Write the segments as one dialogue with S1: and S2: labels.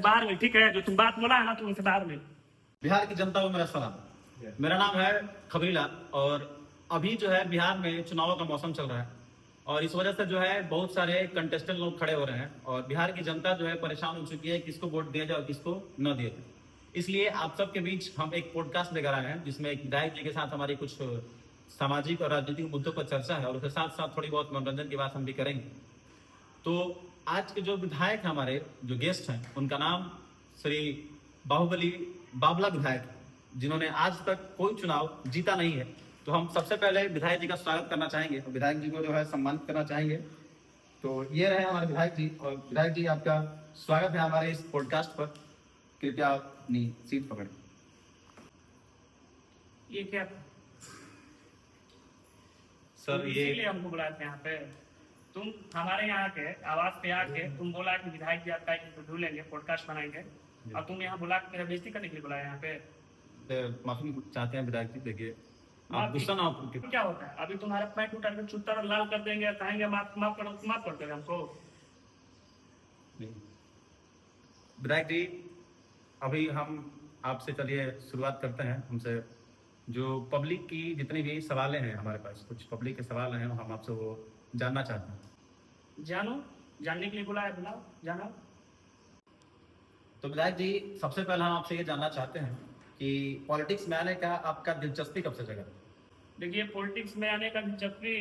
S1: बाहर में, ठीक है? जो तुम बात बोला है ना, तुमसे बाहर में।
S2: बिहार की जनता को मेरा सलाम। मेरा नाम है खबरीलाल और अभी जो है बिहार में चुनावों का मौसम चल रहा है और इस वजह से जो है बहुत सारे कंटेस्टेंट लोग खड़े हो रहे हैं और बिहार की जनता जो है परेशान हो चुकी है किसको वोट दिया जाए और किसको न दिया जाए। इसलिए आप सबके बीच हम एक पॉडकास्ट लेकर आए हैं जिसमें एक विधायक जी के साथ हमारी कुछ सामाजिक और राजनीतिक मुद्दों पर चर्चा है और उसके साथ साथ थोड़ी बहुत मनोरंजन की बात हम भी करेंगे। तो आज के जो विधायक हैं हमारे जो गेस्ट हैं उनका नाम श्री बाहुबली बाबला विधायक है, जिन्होंने आज तक कोई चुनाव जीता नहीं है। तो हम सबसे पहले विधायक जी का स्वागत करना चाहेंगे, तो विधायक जी को जो है सम्मानित करना चाहेंगे। तो ये रहे हमारे विधायक जी और विधायक जी आपका स्वागत है हमारे इस पॉडकास्ट पर। कृपया अपनी सीट पकड़ें।
S1: ये क्या
S2: सर ये
S1: इसीलिए हमको बुलाए थे यहाँ पे। तुम हमारे यहाँ के आवाज पे आके तुम बोला कि विधायक जी आपका इंटरव्यू लेंगे, पॉडकास्ट बनाएंगे, और तुम यहाँ बुला के मेरा बेइज्जती करने के लिए बुलाया यहाँ पे।
S2: माफी चाहते हैं विधायक जी, देखिए आप
S1: माफी?
S2: गुस्सा ना हो।
S1: क्या होता है? अभी तुम्हारा पैंट उठा के चुत्तर लाल कर देंगे, कहेंगे माफ माफ करो, माफ कर देंगे हमको।
S2: विधायक जी अभी हम आपसे चलिए शुरुआत करते हैं। हमसे जो पब्लिक की जितनी भी सवालें हैं, हमारे पास कुछ पब्लिक के सवाल हैं, हम आपसे वो जानना चाहते हैं।
S1: जानो, जानने के लिए बुलाया, बुलाओ, जानो।
S2: तो विधायक जी सबसे पहले हम आपसे ये जानना चाहते हैं कि पॉलिटिक्स में आने का आपका दिलचस्पी कब से जगा?
S1: देखिए, पॉलिटिक्स में आने का दिलचस्पी,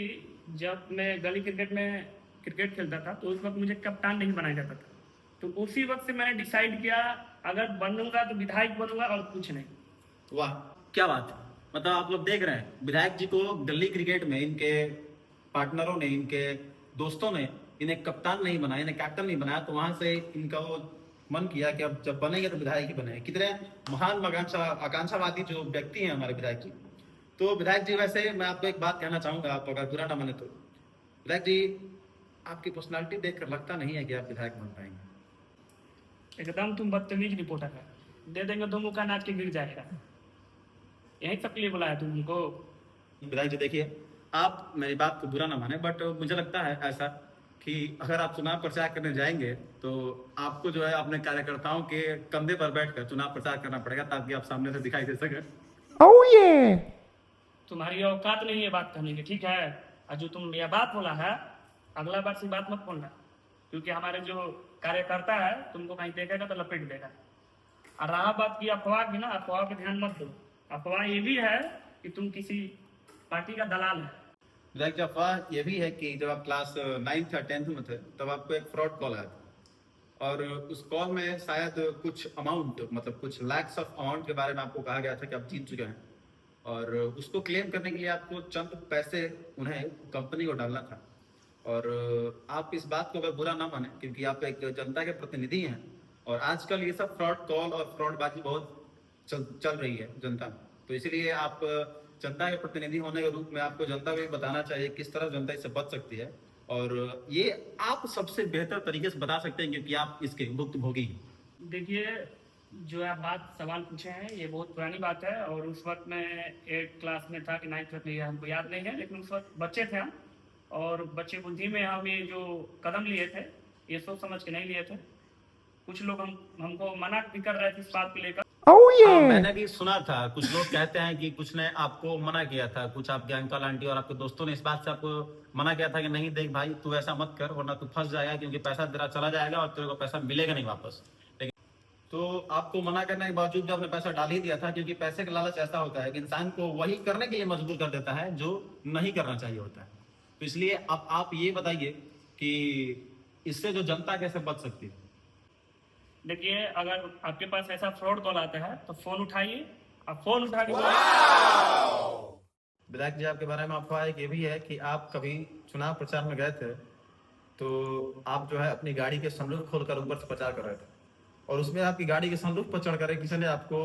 S1: जब मैं गली क्रिकेट में क्रिकेट खेलता था तो उस वक्त मुझे कप्तान नहीं बनाया जाता था। तो उसी वक्त से मैंने डिसाइड किया अगर बनूंगा तो विधायक बनूंगा और कुछ नहीं।
S2: वाह क्या बात है। मतलब आप लोग देख रहे हैं विधायक जी को गली क्रिकेट में इनके पार्टनरों ने, इनके दोस्तों ने इन्हें कप्तान नहीं बनाया, इन्हें कैप्टन नहीं बनाया, तो वहां से इनका वो मन किया कि अब जब बनेंगे तो विधायक ही बनेंगे। कितने महान आकांक्षावादी जो व्यक्ति हैं हमारे विधायक जी। तो विधायक जी वैसे मैं आपको एक बात कहना चाहूंगा, आप अगर बुरा ना माने तो। विधायक जी आपकी पर्सनालिटी देखकर लगता नहीं है कि आप विधायक बन पाएंगे।
S1: एकदम तुम बदतमीज रिपोर्टर है, दे देंगे दो मुक्का नाच के गिर जाएगा। यही सब के लिए बुलाया तुम हमको।
S2: विधायक जी देखिए, आप मेरी बात को बुरा ना माने, बट मुझे लगता है ऐसा कि अगर आप चुनाव प्रचार करने जाएंगे तो आपको जो है अपने कार्यकर्ताओं के कंधे पर बैठकर चुनाव प्रचार करना पड़ेगा ताकि आप सामने से दिखाई दे सके।
S3: Oh yeah!
S1: तुम्हारी औकात नहीं है बात करने की, ठीक है? और जो तुम यह बात बोला है, अगला बार से बात मत बोलना, क्योंकि हमारे जो कार्यकर्ता है तुमको कहीं देखेगा तो लपेट देगा। और रहा बात की अफवाह की ना, अफवाह पे ध्यान मत दो। अफवाह ये भी है कि तुम किसी पार्टी का दलाल है।
S2: विधायक जी अफवाह ये भी है कि जब आप क्लास 9th या 10th में थे तब आपको एक फ्रॉड कॉल आया था और उस कॉल में शायद कुछ अमाउंट, मतलब कुछ लैक्स ऑफ अमाउंट के बारे में आपको कहा गया था कि आप जीत चुके हैं और उसको क्लेम करने के लिए आपको चंद पैसे उन्हें कंपनी को डालना था। और आप इस बात को अगर बुरा ना माने क्योंकि आप एक जनता के प्रतिनिधि हैं और आजकल ये सब फ्रॉड कॉल और फ्रॉडबाजी बहुत चल रही है जनता में, तो इसीलिए आप जनता के प्रतिनिधि होने के रूप में आपको जनता को बताना चाहिए किस तरह जनता इससे बच सकती है और ये आप सबसे बेहतर तरीके से बता सकते हैं क्योंकि आप इसके भुक्तभोगी हैं।
S1: देखिए, जो आप बात सवाल पूछे हैं ये बहुत पुरानी बात है और उस वक्त मैं 8th क्लास में था कि 9th क्लास में, ये हमको याद नहीं है, लेकिन उस वक्त बच्चे थे हम और बच्चे बुद्धि में हम ये जो कदम लिए थे ये सोच समझ के नहीं लिए थे। कुछ लोग हमको मना भी कर रहे थे इस बात को लेकर।
S3: Oh yeah!
S2: मैंने भी सुना था, कुछ लोग कहते हैं कि कुछ ने आपको मना किया था, कुछ आपके अंकल आंटी और आपके दोस्तों ने इस बात से आपको मना किया था कि नहीं देख भाई तू ऐसा मत कर वरना तू फंस जाएगा क्योंकि पैसा तेरा चला जाएगा और तेरे को पैसा मिलेगा नहीं वापस। लेकिन तो आपको मना करने के बावजूद भी आपने पैसा डाल ही दिया था क्योंकि पैसे का लालच ऐसा होता है कि इंसान को वही करने के लिए मजबूर कर देता है जो नहीं करना चाहिए होता है। तो इसलिए अब आप ये बताइए कि इससे जो जनता कैसे बच सकती है?
S1: देखिए, अगर आपके पास ऐसा फ्रॉड कॉल आता है तो फोन उठाइए और फोन उठा के
S2: विधायक जी आपके बारे में अफवाह एक ये भी है कि आप कभी चुनाव प्रचार में गए थे तो आप जो है अपनी गाड़ी के सनरूफ खोलकर ऊपर से प्रचार कर रहे थे और उसमें आपकी गाड़ी के सनरूफ पर चढ़कर किसी ने आपको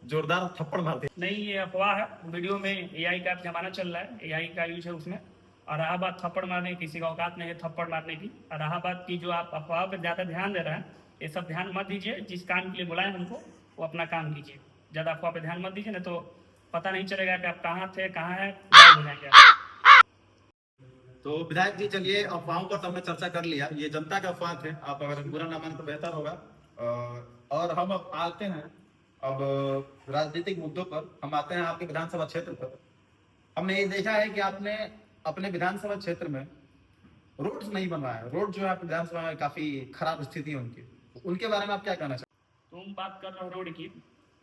S2: जोरदार थप्पड़ मार दिया।
S1: नहीं, ये अफवाह है। वीडियो में एआई का जमाना चल रहा है, एआई का यूज है उसमें। और रहा बात थप्पड़ मारने, किसी का औकात नहीं है थप्पड़ मारने की। और रहा बात की जो आप अफवाह पर ज्यादा ध्यान दे रहे हैं, ये सब ध्यान मत दीजिए। जिस काम के लिए बुलाए हमको वो अपना काम कीजिए, ज्यादा अफवाह पे ध्यान मत दीजिए, नहीं तो पता नहीं चलेगा कि आप कहाँ थे कहाँ है, हो जाएंगे।
S2: तो विधायक जी चलिए अफवाहों पर तो हमने चर्चा कर लिया, ये जनता का अफवाह थे, आप अगर बुरा ना माने तो बेहतर होगा। और हम अब आते हैं अब राजनीतिक मुद्दों पर। हम आते हैं आपके विधानसभा क्षेत्र पर। हमने ये देखा है कि आपने अपने विधानसभा क्षेत्र में रोड्स नहीं बनवाया। रोड जो है आपके विधानसभा में काफी खराब स्थिति है उनकी, उनके बारे में आप क्या कहना चाहते
S1: तुम बात कर रहे हो रोड की,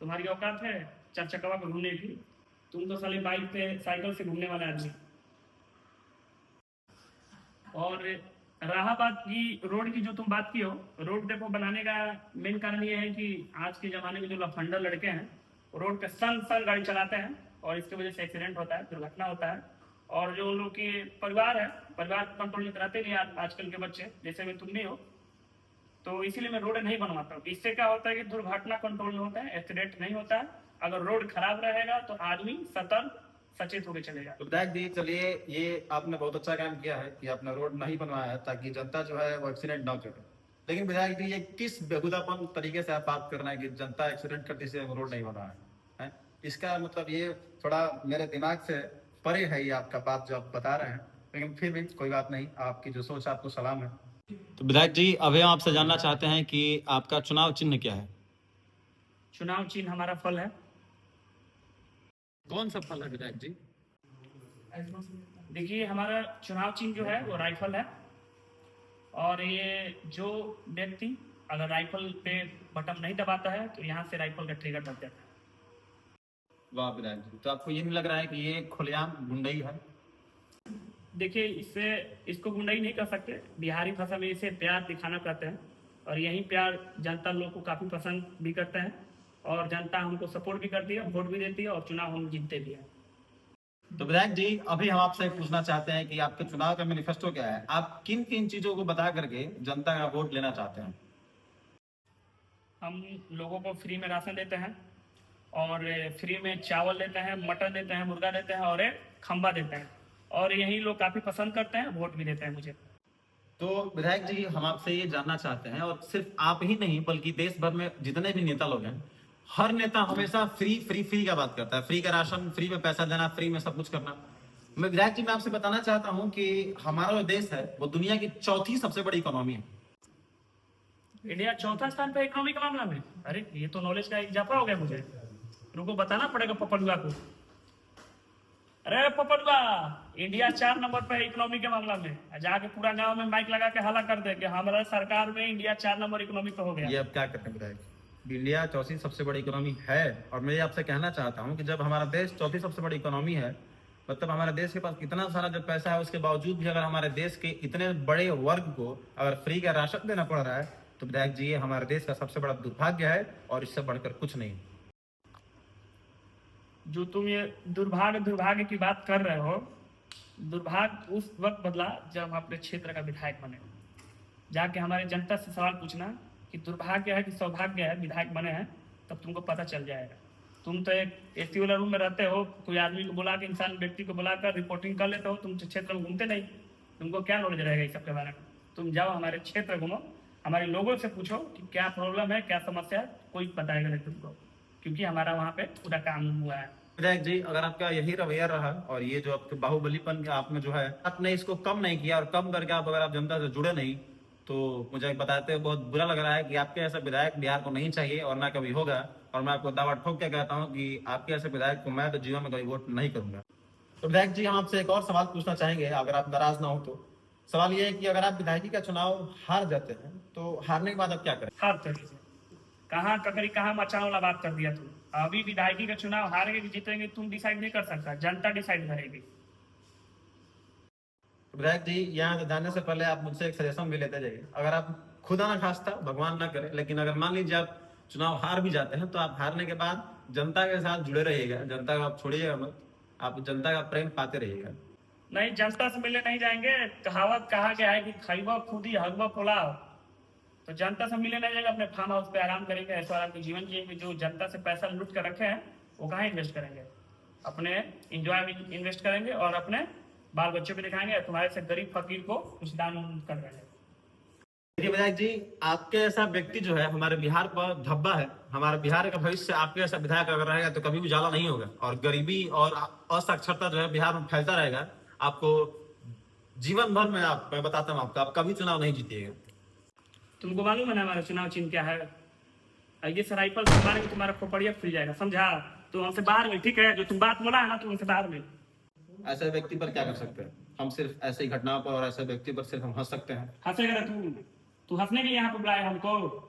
S1: तुम्हारी औकात है चार चक्कवा पे घूमने की? तुम तो साले बाइक पे साइकिल से घूमने वाले आदमी। और रहा बात की रोड की, जो तुम बात की हो, रोड देखो बनाने का मेन कारण ये है कि आज के ज़माने में जो लफंडर लड़के हैं रोड पे सन सन गाड़ी चलाते हैं और इसकी वजह से एक्सीडेंट होता है, दुर्घटना होता है। और जो लोग के परिवार है, परिवार कंट्रोल नहीं कराते नहीं आजकल के बच्चे, जैसे में तुम भी हो। तो इसीलिए मैं रोड नहीं बनवाता हूँ। इससे क्या होता है कि दुर्घटना कंट्रोल नहीं होता है, एक्सीडेंट नहीं होता है। अगर रोड खराब रहेगा तो आदमी सतर्क सचेत होकर चलेगा।
S2: हैं? तो विधायक जी चलिए, ये आपने बहुत अच्छा काम किया है कि आपने रोड नहीं बनवाया है ताकि जनता जो है वो एक्सीडेंट ना करे। लेकिन विधायक जी ये किस बेहुदापन तरीके से आप बात कर रहे हैं कि जनता एक्सीडेंट करती से रोड नहीं बनवाया है? इसका मतलब ये थोड़ा मेरे दिमाग से परे है ये आपका बात जो आप बता रहे हैं, लेकिन फिर भी कोई बात नहीं, आपकी जो सोच आपको सलाम है। तो विधायक जी अभी हम आपसे जानना चाहते हैं कि आपका चुनाव चिन्ह क्या है?
S1: चुनाव चिन्ह हमारा फल है।
S2: कौन सा फल है विधायक जी?
S1: देखिए हमारा चुनाव चिन्ह जो है वो राइफल है। और ये जो व्यक्ति अगर राइफल पे बटन नहीं दबाता है तो यहाँ से राइफल का ट्रिगर दब जाता है।
S2: वाह विधायक जी, तो आपको ये नहीं लग रहा है कि ये खुलेआम गुंडई है?
S1: देखिए इसको गुंडाई नहीं कर सकते, बिहारी भाषा में इसे प्यार दिखाना कहते हैं। और यही प्यार जनता लोग को काफ़ी पसंद भी करते हैं और जनता हमको सपोर्ट भी करती है, वोट भी देती है और चुनाव हम जीतते भी हैं।
S2: तो विधायक जी अभी हम आपसे पूछना चाहते हैं कि आपके चुनाव का मैनिफेस्टो क्या है? आप किन किन चीजों को बता करके जनता का वोट लेना चाहते हैं?
S1: हम लोगों को फ्री में राशन देते हैं और फ्री में चावल देते हैं, मटन देते हैं, मुर्गा देते हैं और एक खंबा देते हैं। और यही लोग काफ़ी पसंद करते हैं, वोट भी देते हैं मुझे।
S2: तो विधायक जी हम आपसे ये जानना चाहते हैं, और सिर्फ आप ही नहीं बल्कि देश भर में जितने भी नेता लोग हैं, हर नेता हमेशा फ्री फ्री फ्री का बात करता है। फ्री का राशन, फ्री में पैसा देना, फ्री में सब कुछ करना। मैं विधायक जी मैं आपसे बताना चाहता हूँ कि हमारा जो देश है वो दुनिया की चौथी सबसे बड़ी इकोनॉमी है।
S1: इंडिया चौथा स्थान पे इकोनॉमी के मामला में? अरे ये तो नॉलेज का इजाफा हो गया मुझे। रुको बताना पड़ेगा पपलुआ को। अरे पपलुआ, इंडिया 4 नंबर पे इकोनॉमी के मामला में। जाके पूरा गांव में माइक लगा के हल्ला कर दे कि हमारा सरकार में इंडिया 4 नंबर इकोनॉमी पे हो गया।
S2: ये अब क्या करते हैं विधायक? इंडिया चौथी सबसे बड़ी इकोनॉमी है, और मैं आपसे कहना चाहता हूँ कि जब हमारा देश चौथी सबसे बड़ी इकोनॉमी है, मतलब हमारे देश के पास इतना सारा जब पैसा है, उसके बावजूद भी अगर हमारे देश के इतने बड़े वर्ग को अगर फ्री का राशन देना पड़ रहा है, तो विधायक जी ये हमारे देश का सबसे बड़ा दुर्भाग्य है और इससे बढ़कर कुछ नहीं।
S1: जो तुम ये दुर्भाग्य की बात कर रहे हो, दुर्भाग्य उस वक्त बदला जब हम अपने क्षेत्र का विधायक बने। जाके हमारे जनता से सवाल पूछना कि दुर्भाग्य है कि सौभाग्य है विधायक बने हैं, तब तुमको पता चल जाएगा। तुम तो एक एसी वाला रूम में रहते हो, कोई आदमी को बुला के, इंसान व्यक्ति को बुलाकर रिपोर्टिंग कर लेते हो, तुम क्षेत्र में घूमते नहीं। तुमको क्या नॉलेज रहेगा इस सब के बारे में? तुम जाओ हमारे क्षेत्र घूमो, हमारे लोगों से पूछो कि क्या प्रॉब्लम है, क्या समस्या है, कोई बताएगा नहीं तुमको, क्योंकि हमारा वहाँ पे पूरा काम हुआ है।
S2: विधायक जी अगर आपका यही रवैया रहा और ये जो आपके बाहुबलीपन के आप में जो है आपने इसको कम नहीं किया, और कम करके आप अगर आप जनता से जुड़े नहीं, तो मुझे बताते हुए बहुत बुरा लग रहा है कि आपके ऐसा विधायक बिहार को नहीं चाहिए और ना कभी होगा। और मैं आपको दावा ठोक के कहता हूँ कि आपके ऐसे विधायक को मैं तो जीवन में कभी वोट नहीं करूंगा। तो विधायक जी हम आपसे एक और सवाल पूछना चाहेंगे, अगर आप नाराज ना हो तो। सवाल ये है कि अगर आप विधायकी का चुनाव हार जाते हैं तो हारने के बाद आप क्या करें?
S1: हर तरीके से कहाँ ककरी कहाँ मचाने वाला बात कर दिया तुम। अभी विधायकी का चुनाव हारेंगे कि जीतेंगे तुम डिसाइड नहीं कर सकता, जनता डिसाइड करेगी।
S2: विधायक जी यहाँ जाने से पहले आप मुझसे एक सजेशन भी लेते जाइए। अगर आप खुदा ना खास्ता, भगवान ना करे, लेकिन अगर मान लीजिए आप चुनाव हार भी जाते हैं, तो आप हारने के बाद जनता के साथ जुड़े रहिएगा, जनता को आप छोड़िएगा मत, आप जनता का प्रेम पाते रहिएगा।
S1: नहीं, जनता से मिलने नहीं जाएंगे। कहावत कहा गया है कि खैबा खुदी हगबा पुलाव। तो जनता से मिलने नहीं जाएंगे, अपने फार्म हाउस पे आराम करेंगे, ऐसा आराम के जीवन जिएंगे। जो जनता से पैसा लूट कर रखे हैं वो कहाँ इन्वेस्ट करेंगे? अपने इंजॉय में इन्वेस्ट करेंगे और अपने बाल बच्चों को दिखाएंगे तुम्हारे से गरीब फकीर को कुछ दान कर रहे हैं।
S2: देखिए विधायक जी आपके ऐसा व्यक्ति जो है हमारे बिहार पर धब्बा है। हमारे बिहार का भविष्य आपके ऐसा विधायक अगर रहेगा तो कभी उजाला नहीं होगा, और गरीबी और असाक्षरता जो है बिहार में फैलता रहेगा। आपको जीवन भर में मैं बताता हूँ आपका, आप कभी चुनाव नहीं जीतिएगा।
S1: तुमको मालूम है ना हमारा चुनाव चिन्ह क्या है? ये से राइफल से मारेंगे तुम्हारा खोपड़िया खुल जाएगा, समझा? तो हमसे बाहर में, ठीक है? जो तुम बात बोला है ना, तुम हमसे बाहर में।
S2: ऐसे व्यक्ति पर क्या कर सकते हैं हम? सिर्फ ऐसे ही घटनाओं पर और ऐसे व्यक्ति पर सिर्फ हम हंस सकते हैं।
S1: हंसेगा तू हंसने के लिए यहाँ पे बुलाया हमको?